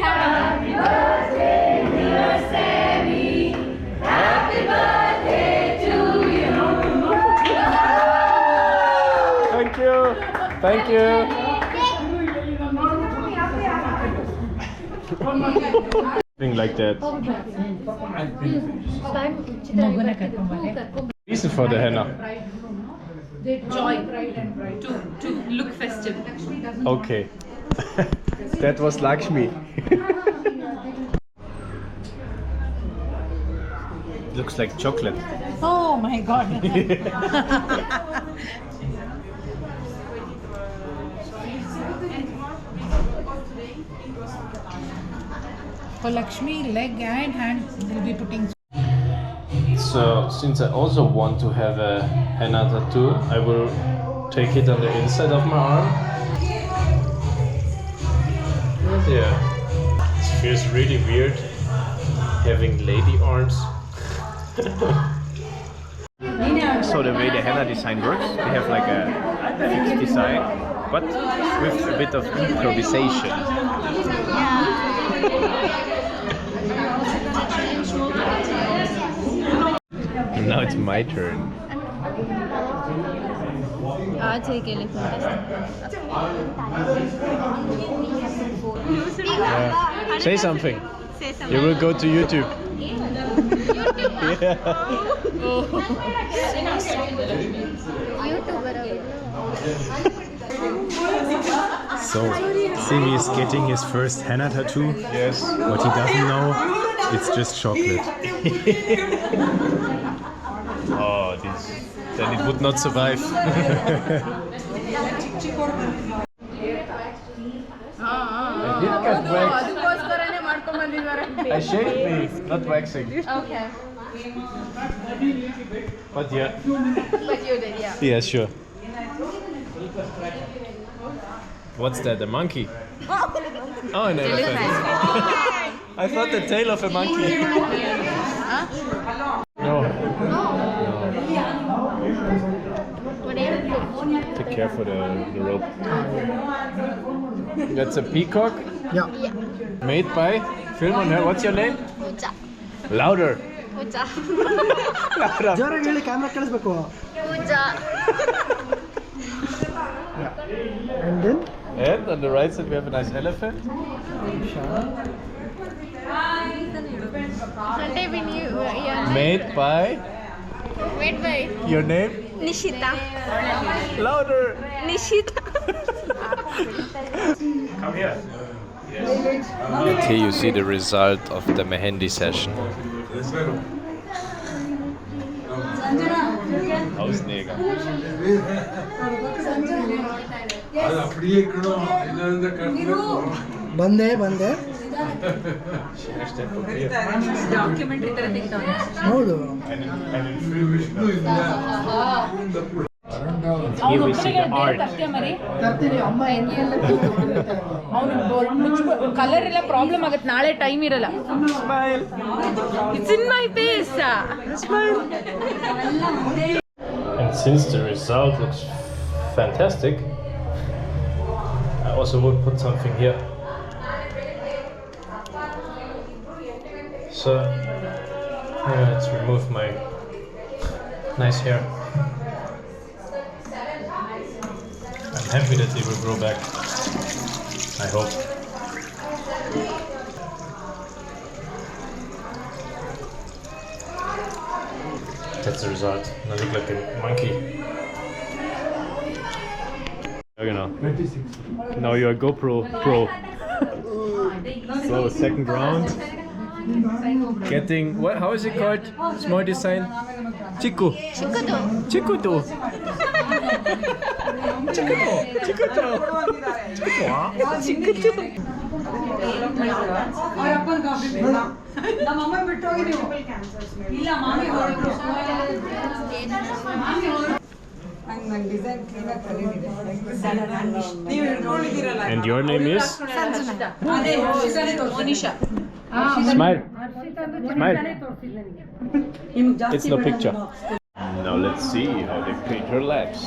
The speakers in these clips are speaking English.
Happy birthday, dear Sammy. Happy birthday to you. Thank you. Thank you. Thing like that. Reason for the henna. Joy. To look festive. Okay. That was Lakshmi. Looks like chocolate. Oh my god. For Lakshmi, leg and hand will be putting. So, since I also want to have a henna tattoo, I will take it on the inside of my arm. Yeah. It feels really weird having lady arms. So the way the henna design works, we have like a fixed design, but with a bit of improvisation. And now it's my turn. I'll take elephant. Yeah. Say something. You will go to YouTube. Yeah. So, Simi is getting his first henna tattoo. Yes. What he doesn't know, it's just chocolate. Oh, this. Then it would not survive. I did get waxed. I shaved me, not waxing. Okay. But yeah. But you did, yeah. Yeah, sure. What's that? A monkey? Oh, an elephant. I thought the tail of a monkey. No. Take care for the rope. That's a peacock? Yeah. Made by? Film on her. What's your name? Louder. Louder. ಜೋರಾಗಿ ಹೇಳಿ camera ಕಳಿಸ್ಬೇಕು. And then And on the right side we have a nice elephant. Made by? Your name? Nishita. Louder. Nishita. Come here. Yes. Okay, you see the result of the Mehendi session. Hausneger. ಬಂದೆ Documentary ತರ ತೆಗ್ದವ್ನೆ. ಹೌದು. Here we see the art. ತರ್ತೀನಿ ಅಮ್ಮ ಅವನು colour ಎಲ್ಲ problem ಆಗುತ್ತೆ, ನಾಳೆ time ಇರಲ್ಲ. Smile. It's in my face. Smile. And since the result looks fantastic, I also would put something here. So, yeah, let's remove my nice hair. I'm happy that they will grow back. I hope. That's the result. I look like a monkey. You know. Now you're a GoPro pro. So second round. Getting what? How is it called? Small design. Chiku. Chikudo. Chikudo. Chikudo. Chikudo. Chikudo. And your name is? Monisha. Smile. Smile. It's no picture. Now let's see how they paint her legs.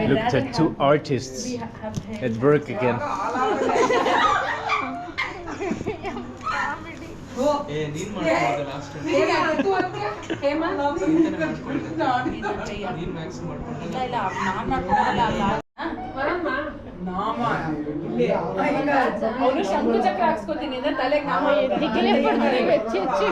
Look at two artists at work again. ಅವನು ಶಂಕು ಚಕ್ರ ಹಾಕ್ಸ್ಕೊತೀನಿ ಅಂದ್ರೆ ತಲೆಗೆ ನಾಮ ಎದ್ದಿಗೆಲೆ ಪಡ್ತೀನಿ, ಬೆಚ್ಚಿ ಹೆಚ್ಚಿ.